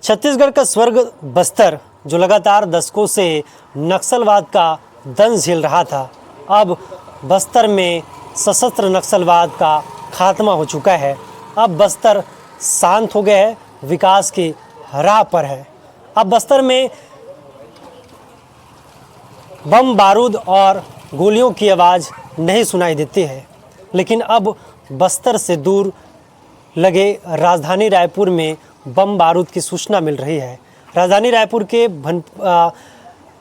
छत्तीसगढ़ का स्वर्ग बस्तर, जो लगातार दशकों से नक्सलवाद का दंश झेल रहा था, अब बस्तर में सशस्त्र नक्सलवाद का खात्मा हो चुका है। अब बस्तर शांत हो गया है, विकास की राह पर है। अब बस्तर में बम बारूद और गोलियों की आवाज़ नहीं सुनाई देती है, लेकिन अब बस्तर से दूर लगे राजधानी रायपुर में बम बारूद की सूचना मिल रही है। राजधानी रायपुर के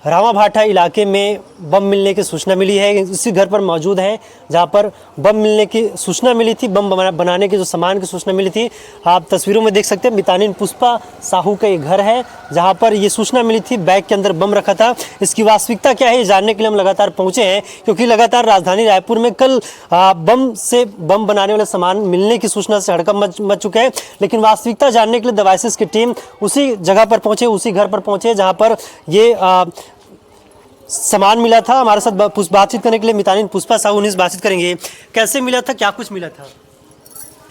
रामाभाटा इलाके में बम मिलने की सूचना मिली है। उसी घर पर मौजूद हैं जहां पर बम मिलने की सूचना मिली थी, बम बनाने के जो सामान की सूचना मिली थी। आप तस्वीरों में देख सकते हैं, मितानिन पुष्पा साहू का ये घर है जहां पर ये सूचना मिली थी। बैग के अंदर बम रखा था। इसकी वास्तविकता क्या है ये जानने के लिए हम लगातार पहुंचे हैं, क्योंकि लगातार राजधानी रायपुर में कल बम बनाने वाले सामान मिलने की सूचना से हड़कंप मच चुका है। लेकिन वास्तविकता जानने के लिए डिवाइसेस की टीम उसी जगह पर पहुंचे, उसी घर पर पहुंचे जहां पर ये सामान मिला था। हमारे साथ बातचीत करने के लिए मितानिन पुष्पा साहू से बातचीत करेंगे। कैसे मिला था, क्या कुछ मिला था?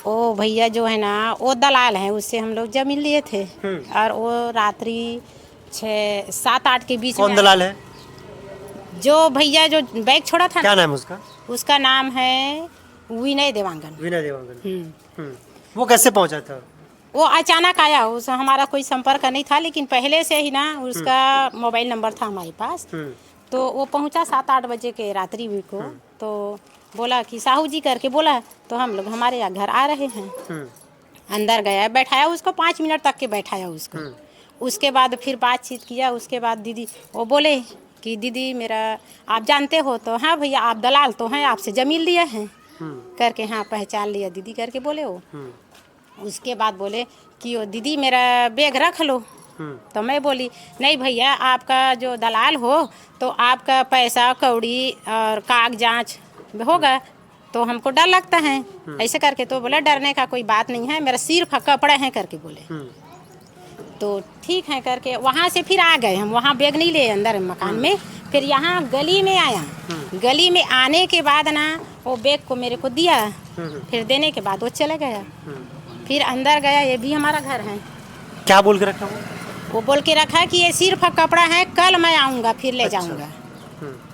ओ भैया जो है ना वो दलाल हैं, उससे हम लोग जमीन लिए थे और वो रात्रि 6-7-8 के बीच में। कौन दलाल है? जो भैया जो बैग छोड़ा था। क्या नाम है उसका? उसका नाम है विनय देवांगन। विनय देवांगन। वो कैसे पहुंचा था? वो अचानक आया, उस हमारा कोई संपर्क नहीं था, लेकिन पहले से ही ना उसका मोबाइल नंबर था हमारे पास। तो वो पहुंचा 7-8 बजे के रात्रि को। तो बोला कि साहू जी करके बोला, तो हम लोग हमारे यहाँ घर आ रहे हैं। अंदर गया, बैठाया उसको 5 मिनट तक के बैठाया उसको। उसके बाद फिर बातचीत किया। उसके बाद दीदी वो बोले कि दीदी मेरा आप जानते हो? तो हाँ भैया आप दलाल तो हैं, आपसे जमीन लिए हैं करके। हाँ पहचान लिया दीदी करके बोले वो। उसके बाद बोले कि वो दीदी मेरा बैग रख लो। तो मैं बोली नहीं भैया, आपका जो दलाल हो तो आपका पैसा कौड़ी और कागज जांच होगा, तो हमको डर लगता है ऐसे करके। तो बोला डरने का कोई बात नहीं है, मेरा सिर्फ कपड़े हैं करके बोले। तो ठीक है करके वहाँ से फिर आ गए हम। वहाँ बैग नहीं ले अंदर मकान में, फिर यहाँ गली में आया। गली में आने के बाद ना वो बैग को मेरे को दिया। फिर देने के बाद वो चले गया। फिर अंदर गया, ये भी हमारा घर है। क्या बोल के रखा? वो बोल के रखा कि ये सिर्फ कपड़ा है, कल मैं आऊँगा फिर ले जाऊँगा।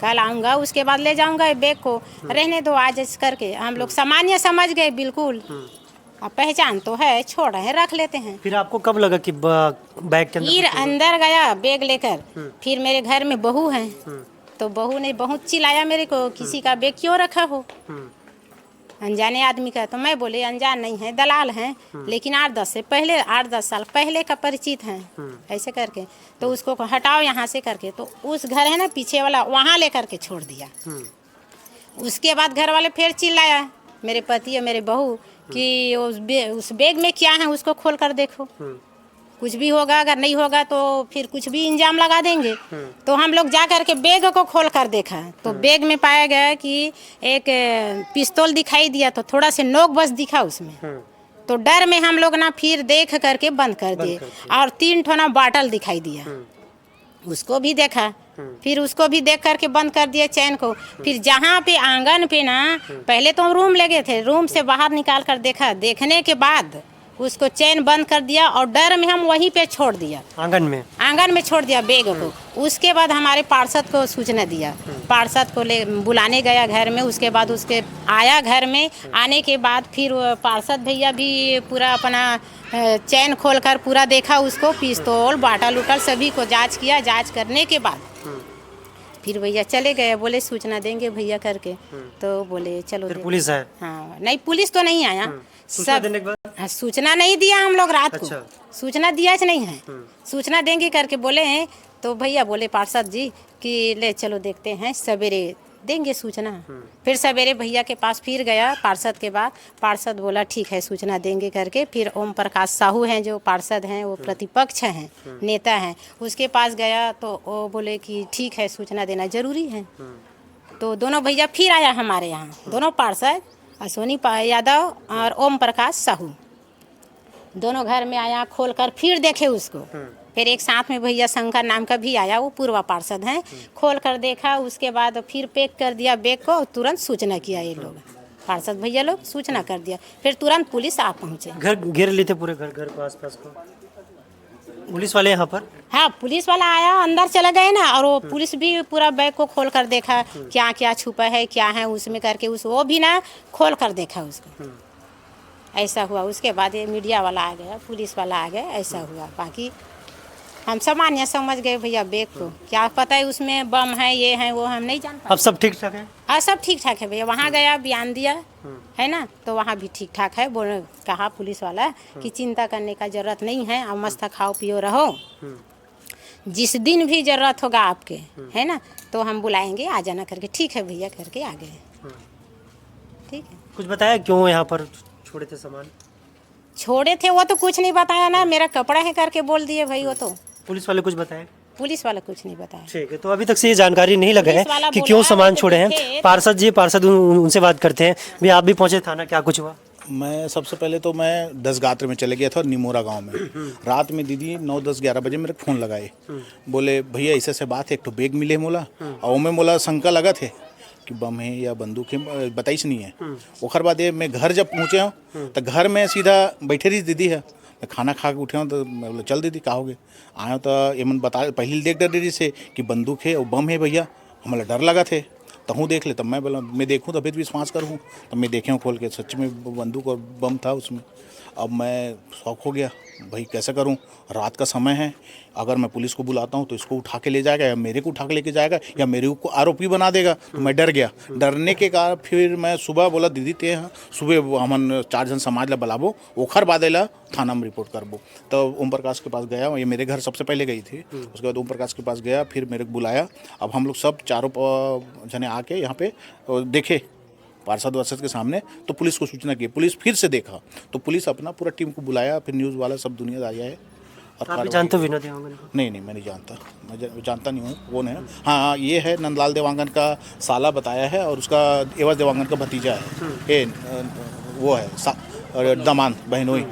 कल आऊँगा उसके बाद ले जाऊँगा बैग को। रहने दो आज इस करके। हम लोग सामान्य समझ गए बिल्कुल। अब पहचान तो है, छोड़ रहे रख लेते हैं। फिर आपको कब लगा कि बैग के अंदर? फिर अंदर गया बैग लेकर। फिर मेरे घर में बहू है, तो बहू ने बहुत चिल्लाया मेरे को, किसी का बैग क्यों रखा हो, अनजाने आदमी का। तो मैं बोले अनजान नहीं है, दलाल हैं, लेकिन 8-10 साल पहले का परिचित हैं ऐसे करके। तो उसको हटाओ यहाँ से करके। तो उस घर है ना पीछे वाला, वहाँ लेकर के छोड़ दिया। उसके बाद घर वाले फिर चिल्लाया मेरे पति और मेरे बहू कि उस बैग में क्या है, उसको खोल कर देखो। कुछ भी होगा, अगर नहीं होगा तो फिर कुछ भी इंजाम लगा देंगे। तो हम लोग जा कर के बैग को खोल कर देखा, तो बैग में पाया गया कि एक पिस्तौल दिखाई दिया, तो थोड़ा से नोक बस दिखा उसमें। तो डर में हम लोग ना फिर देख करके बंद कर दिए। और 3 ठोना बाटल दिखाई दिया, उसको भी देखा। फिर उसको भी देख करके बंद कर दिया चैन को। फिर जहाँ पे आंगन पे ना, पहले तो हम रूम ले गए थे, रूम से बाहर निकाल कर देखा। देखने के बाद उसको चैन बंद कर दिया और डर में हम वहीं पे छोड़ दिया। आंगन में छोड़ दिया बैग को। उसके बाद हमारे पार्षद को सूचना दिया। पार्षद को बुलाने गया घर में। उसके बाद उसके आया घर में। आने के बाद फिर पार्षद भैया भी पूरा अपना चैन खोलकर पूरा देखा उसको, पिस्तौल बाटल उटल सभी को जांच किया। जांच करने के बाद फिर भैया चले गए, बोले सूचना देंगे भैया करके। तो बोले चलो। पुलिस है? हाँ नहीं, पुलिस तो नहीं आया। सब सूचना नहीं दिया हम लोग रात को। सूचना दिया नहीं है, सूचना देंगे करके बोले हैं। तो भैया बोले पार्षद जी कि ले चलो देखते हैं, सवेरे देंगे सूचना। फिर सवेरे भैया के पास फिर गया पार्षद के बाद। पार्षद बोला ठीक है सूचना देंगे करके। फिर ओम प्रकाश साहू हैं जो पार्षद हैं, वो प्रतिपक्ष हैं, नेता हैं, उसके पास गया। तो वो बोले कि ठीक है सूचना देना जरूरी है। तो दोनों भैया फिर आया हमारे यहाँ, दोनों पार्षद अश्वनी यादव और ओम प्रकाश साहू दोनों घर में आया। खोलकर फिर देखे उसको। फिर एक साथ में भैया शंकर नाम का भी आया, वो पूर्वा पार्षद हैं। खोल कर देखा, उसके बाद फिर पैक कर दिया बैग को। तुरंत सूचना किया ये लोग, पार्षद भैया लोग सूचना कर दिया। फिर तुरंत पुलिस आ पहुँचे। घर घेर लिए थे पूरे घर को, आसपास को? पुलिस वाले यहाँ पर? हाँ, पुलिस वाला आया, अंदर चला गए ना, और वो पुलिस भी पूरा बैग को खोल कर देखा क्या क्या छुपा है, क्या है उसमें करके, उस वो भी ना खोल कर देखा उसको। ऐसा हुआ। उसके बाद ये मीडिया वाला आ गया, पुलिस वाला आ गया, ऐसा हुआ। बाकी हम सामान्य समझ गए भैया बैग को, क्या पता है उसमें बम है, ये है वो, हम नहीं जानते। अब सब ठीक ठाक है? हाँ, सब ठीक ठाक है भैया। वहाँ गया, बयान दिया है ना, तो वहाँ भी ठीक ठाक है। बोले, कहा पुलिस वाला कि चिंता करने का जरूरत नहीं है, अब मस्त खाओ पियो रहो, जिस दिन भी जरूरत होगा आपके, है ना, तो हम बुलाएंगे, आ जाना करके। ठीक है भैया करके आ गए। ठीक है। कुछ बताया क्यों यहाँ पर छोड़े थे सामान? छोड़े थे वो तो कुछ नहीं बताया ना, मेरा कपड़ा है करके बोल दिए भाई। वो तो पुलिस वाले कुछ बताए? पुलिस वाला कुछ नहीं बताया। ठीक है, तो अभी तक से ये जानकारी नहीं लगा है पुलिस वाला कि बोला क्यों सामान कि छोड़े हैं। देखे- पार्षद उनसे बात करते हैं। भी आप भी पहुंचे थाना, क्या कुछ हुआ? मैं सबसे पहले तो मैं 10 गात्र में चले गया था निमोरा गांव में। रात में दीदी 9, 10, 11 बजे मेरे फ़ोन लगाए, बोले भैया ऐसे से बात है, एक तो बैग मिले मोला, और मैं मोला शंका लगा थे कि बम है या बंदूक है, बताइश नहीं है। ओखर बाद ये मैं घर जब पहुँचे हूँ तो घर में सीधा बैठे रही दीदी है, मैं खाना खा के उठे हूँ तो मैं बोला चल दीदी कहाँ हो गए आए तो ये मन बता पहले देख डर दीदी से कि बंदूक है और बम है भैया, हमें डर लगा थे। तो हूँ देख ले, तब मैं बोला मैं देखूँ तभी तो विश्वास करूँ। तब मैं देखे हूँ खोल के, सच में बंदूक और बम था उसमें। अब मैं शौक हो गया, भाई कैसे करूं, रात का समय है, अगर मैं पुलिस को बुलाता हूं तो इसको उठा के ले जाएगा या मेरे को उठा के लेके जाएगा या मेरे को आरोपी बना देगा। तो मैं डर गया। डरने के कारण फिर मैं सुबह बोला दीदी ते हाँ सुबह हमन 4 जन समाज ला बुलाबो, ओखर बादेला थाना में रिपोर्ट करबो। तो ओम प्रकाश के पास गया, ये मेरे घर सबसे पहले गई थी। उसके बाद ओम प्रकाश के पास गया, फिर मेरे को बुलाया। अब हम लोग सब चारों जने आके यहाँ पे देखे पार्षद वार्षद के सामने, तो पुलिस को सूचना की। पुलिस फिर से देखा तो पुलिस अपना पूरा टीम को बुलाया, फिर न्यूज़ वाला सब दुनियादारी आए। और आप भी जानते हो विनोद देवांगन को? नहीं मैं नहीं जानता, मैं जानता नहीं हूँ कौन है। हाँ ये है नंदलाल देवांगन का साला बताया है, और उसका एवज देवांगन का भतीजा है, ये वो है दामाद बहनोई,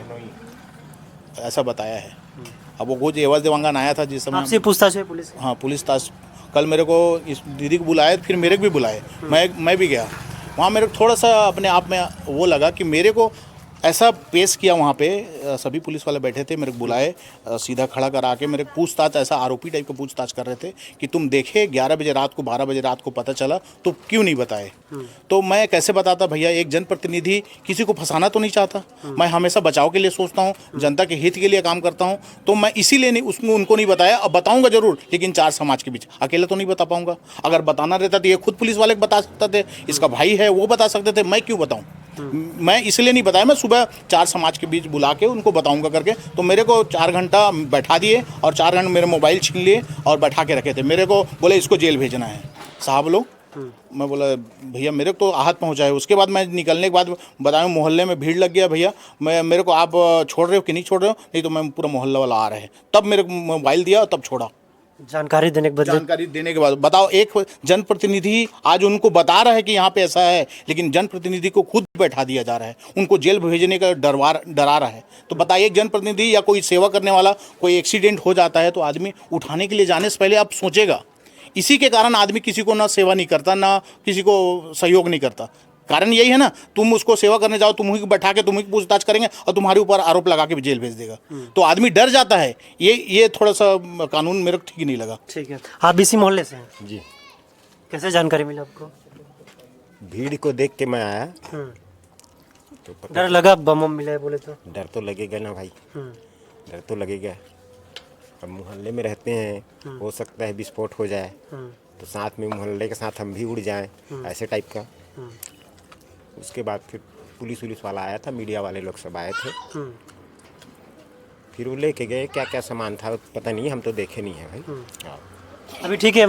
ऐसा बताया है। अब वो कुछ एवज देवांगन आया था जिस समय आपसे पूछताछ है पुलिस? हाँ पुलिस ताश कल मेरे को इस दीदी को बुलाए, फिर मेरे को भी बुलाए, मैं भी गया वहाँ। मेरे को थोड़ा सा अपने आप में वो लगा कि मेरे को ऐसा पेश किया वहाँ पे, सभी पुलिस वाले बैठे थे, मेरे को बुलाए, सीधा खड़ा करा के मेरे पूछताछ, ऐसा आरोपी टाइप का पूछताछ कर रहे थे कि तुम देखे 11 बजे रात को 12 बजे रात को पता चला तो क्यों नहीं बताए। तो मैं कैसे बताता भैया, एक जनप्रतिनिधि किसी को फंसाना तो नहीं चाहता, मैं हमेशा बचाव के लिए सोचता हूँ, जनता के हित के लिए काम करता हूँ। तो मैं इसीलिए नहीं उसको उनको नहीं बताया। अब बताऊँगा जरूर, लेकिन 4 समाज के बीच अकेले तो नहीं बता पाऊँगा। अगर बताना रहता तो ये खुद पुलिस वाले को बता सकते थे, इसका भाई है वो बता सकते थे, मैं क्यों बताऊँ। मैं इसलिए नहीं बताया, मैं सुबह 4 समाज के बीच बुला के उनको बताऊंगा करके। तो मेरे को 4 घंटा बैठा दिए और 4 घंटे मेरे मोबाइल छीन लिए और बैठा के रखे थे। मेरे को बोले इसको जेल भेजना है साहब लोग। मैं बोला भैया मेरे को तो आहत पहुंचा है। उसके बाद मैं निकलने के बाद बताया मोहल्ले में भीड़ लग गया, भैया मेरे को आप छोड़ रहे हो कि नहीं छोड़ रहे हो, नहीं तो मैं पूरा मोहल्ला वाला आ रहे हैं। तब मेरे को मोबाइल दिया और तब छोड़ा। जानकारी देने के बाद बताओ, एक जनप्रतिनिधि आज उनको बता रहा है कि यहाँ पे ऐसा है, लेकिन जनप्रतिनिधि को खुद बैठा दिया जा रहा है, उनको जेल भेजने का डरा रहा है। तो बताइए, एक जनप्रतिनिधि या कोई सेवा करने वाला कोई एक्सीडेंट हो जाता है तो आदमी उठाने के लिए जाने से पहले आप सोचेगा। इसी के कारण आदमी किसी को ना सेवा नहीं करता, ना किसी को सहयोग नहीं करता। कारण यही है ना, तुम उसको सेवा करने जाओ, तुम ही बैठा के तुम ही पूछताछ करेंगे और तुम्हारे ऊपर आरोप लगा के जेल भेज देगा। तो आदमी डर जाता है। ये थोड़ा सा कानून मेरे को ठीक नहीं लगा। ठीक है, आप इसी मोहल्ले से हैं? जी। कैसे जानकारी मिली आपको? भीड़ को देख के मैं आया तो पता डर लगा बम मिला है बोले तो? डर तो लगेगा ना भाई, डर तो लगेगा। अब मोहल्ले में रहते हैं, हो सकता है विस्फोट हो जाए तो साथ में मोहल्ले के साथ हम भी उड़ जाएं, ऐसे टाइप का। उसके बाद फिर पुलिस वाला आया था, मीडिया वाले लोग सब आए थे, फिर वो लेके गए। क्या क्या सामान था पता नहीं, हम तो देखे नहीं है भाई। हाँ। अभी ठीक है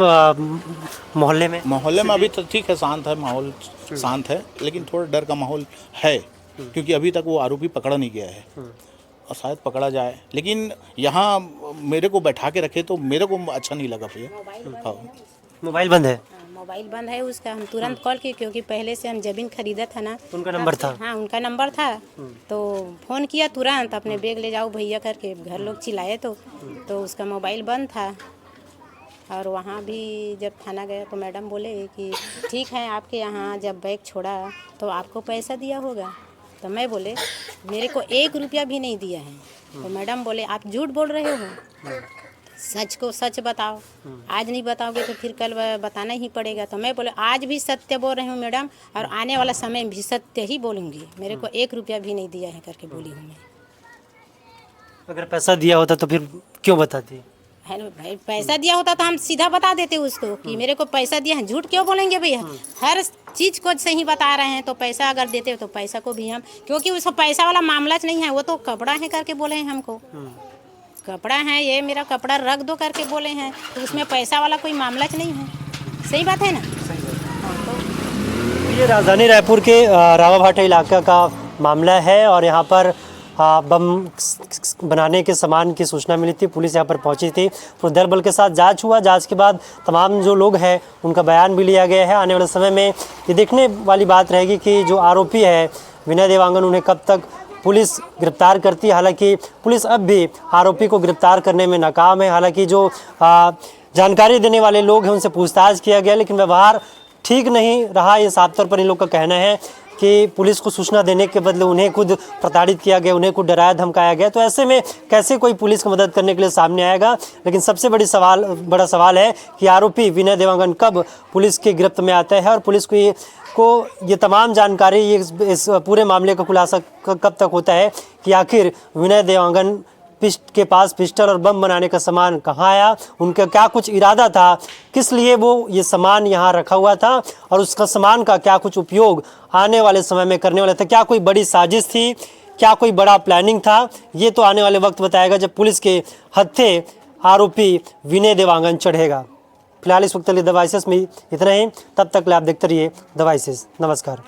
मोहल्ले में अभी तो ठीक है, शांत है माहौल, शांत है, लेकिन थोड़ा डर का माहौल है क्योंकि अभी तक वो आरोपी पकड़ा नहीं गया है और शायद पकड़ा जाए। लेकिन यहाँ मेरे को बैठा के रखे तो मेरे को अच्छा नहीं लगा भैया। हाँ मोबाइल बंद है? मोबाइल बंद है उसका। हम तुरंत कॉल किए क्योंकि पहले से हम जमीन खरीदा था ना, उनका नंबर था? हाँ उनका नंबर था। तो फ़ोन किया तुरंत, अपने बैग ले जाओ भैया करके। घर लोग चिल्लाए तो उसका मोबाइल बंद था। और वहाँ भी जब थाना गया तो मैडम बोले कि ठीक है, आपके यहाँ जब बैग छोड़ा तो आपको पैसा दिया होगा। तो मैं बोले मेरे को 1 रुपया भी नहीं दिया है, तो मैडम बोले आप झूठ बोल रहे हो, सच को सच बताओ, आज नहीं बताओगे तो फिर कल बताना ही पड़ेगा। तो मैं बोले आज भी सत्य बोल रही हूँ मैडम, और आने वाला समय भी सत्य ही बोलूँगी, मेरे को 1 रुपया भी नहीं दिया है करके बोली हूँ मैं। अगर पैसा दिया होता तो फिर क्यों बताती? है ना भाई, पैसा दिया होता तो हम सीधा बता देते उसको कि मेरे को पैसा दिया है, झूठ क्यों बोलेंगे भैया? हर चीज़ को सही बता रहे हैं, तो पैसा अगर देते हो तो पैसा को भी हम, क्योंकि उसको पैसा वाला मामला नहीं है, वो तो कपड़ा है करके बोले हैं हमको, कपड़ा है ये मेरा कपड़ा रख दो करके बोले हैं, तो उसमें पैसा वाला कोई मामला नहीं है। सही बात है ना? ये राजधानी रायपुर के रावाभाटा इलाका का मामला है और यहाँ पर बम बनाने के सामान की सूचना मिली थी। पुलिस यहाँ पर पहुंची थी, तो दल बल के साथ जांच हुआ। जांच के बाद तमाम जो लोग हैं उनका बयान भी लिया गया है। आने वाले समय में ये देखने वाली बात रहेगी कि जो आरोपी है विनय देवांगन, उन्हें कब तक पुलिस गिरफ्तार करती है। हालांकि पुलिस अब भी आरोपी को गिरफ्तार करने में नाकाम है। हालांकि जो जानकारी देने वाले लोग हैं उनसे पूछताछ किया गया, लेकिन व्यवहार ठीक नहीं रहा। ये साफ तौर पर इन लोग का कहना है कि पुलिस को सूचना देने के बदले उन्हें खुद प्रताड़ित किया गया, उन्हें खुद डराया धमकाया गया। तो ऐसे में कैसे कोई पुलिस की मदद करने के लिए सामने आएगा? लेकिन सबसे बड़ा सवाल है कि आरोपी विनय देवांगन कब पुलिस के गिरफ्त में आता है और पुलिस को ये तमाम जानकारी, ये इस पूरे मामले का खुलासा कब तक होता है कि आखिर विनय देवांगन के पास पिस्टल और बम बनाने का सामान कहाँ आया, उनका क्या कुछ इरादा था, किस लिए वो ये सामान यहाँ रखा हुआ था और उसका सामान का क्या कुछ उपयोग आने वाले समय में करने वाले थे, क्या कोई बड़ी साजिश थी, क्या कोई बड़ा प्लानिंग था। ये तो आने वाले वक्त बताएगा जब पुलिस के हत्थे आरोपी विनय देवांगन चढ़ेगा। फिलहाल इस वक्त के लिए द वॉइसेस में इतना ही। तब तक आप देखते रहिए द वॉइसेस। नमस्कार।